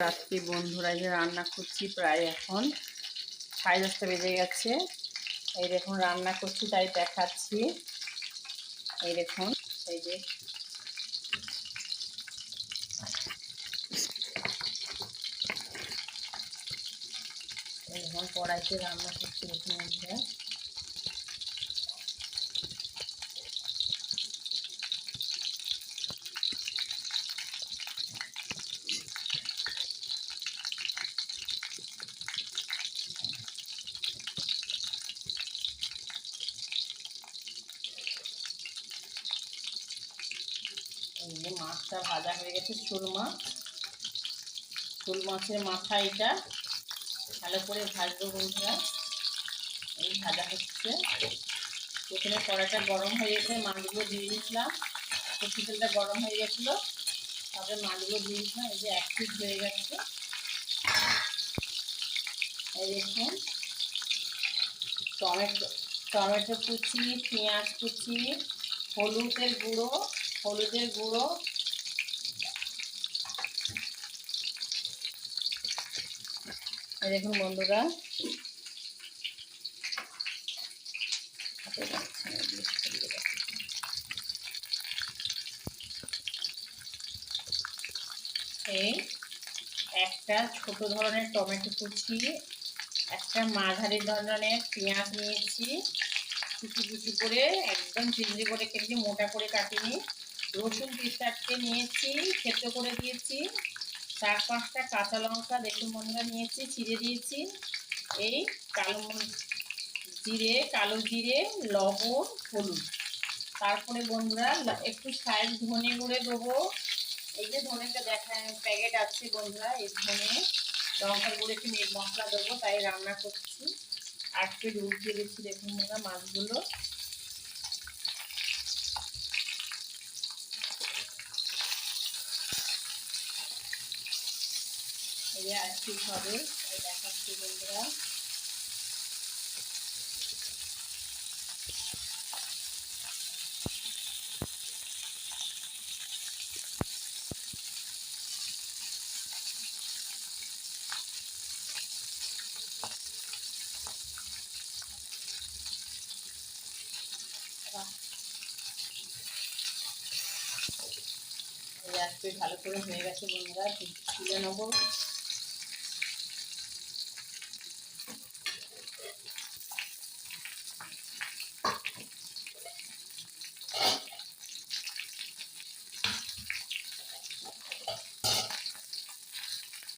রাত্রি বন্ধুরা যে রান্না করছি, প্রায় এখন 10:30 বেজে গেছে। এই দেখুন রান্না করছি, তাই দেখাচ্ছি। এই দেখুন, এই যে কড়াইতে রান্না করছি। দেখুন বন্ধুরা, এই যে মাছটা ভাজা হয়ে গেছে। শোল মাছের মাথা, এটা ভালো করে ভাজবো বন্ধুরা। এই ভাজা হচ্ছে। প্রথমে কড়াইটা গরম হয়ে গেছে, মাছগুলো দিয়ে দিয়েছিলাম। সরষের তেলটা গরম হয়ে গেছিলো, তারপরে মাছগুলো দিয়ে দিয়েছিলাম। এই যে 1 পিস হয়ে গেছে। এই দেখুন, টমেটো কুচি, পেঁয়াজ কুচি, হলুদের গুঁড়ো। এই দেখুন বন্ধুরা, এই একটা ছোট ধরনের টমেটো কুচি, একটা মাঝারি ধরনের পেঁয়াজ নিয়েছি, কুচি কুচি করে একদম চিংড়ি করে কেটে মোটা করে কাটিনি। রসুন 3-4টে নিয়েছি, সেদ্ধ করে দিয়েছি। 4-5টা কাঁচা লঙ্কা দেখুন বন্ধুরা নিয়েছি, চিড়ে দিয়েছি। এই কালো জিরে, লবণ, হলুদ। তারপরে বন্ধুরা একটু সাইড ধনে গুঁড়ে দেবো। এই যে ধনেটা প্যাকেট আছে বন্ধুরা, এই ধনে লঙ্কার গুঁড়ো একটু মিট মশলা দেবো, তাই রান্না করছি। আর একটু উল্টিয়ে দিচ্ছি। দেখুন বন্ধুরা, মাছগুলো এই আর ঠিক হবে, তাই দেখাচ্ছি বন্ধুরা। এই আজকে ভালো করে হয়ে গেছে বন্ধুরা, তুলে নেবো।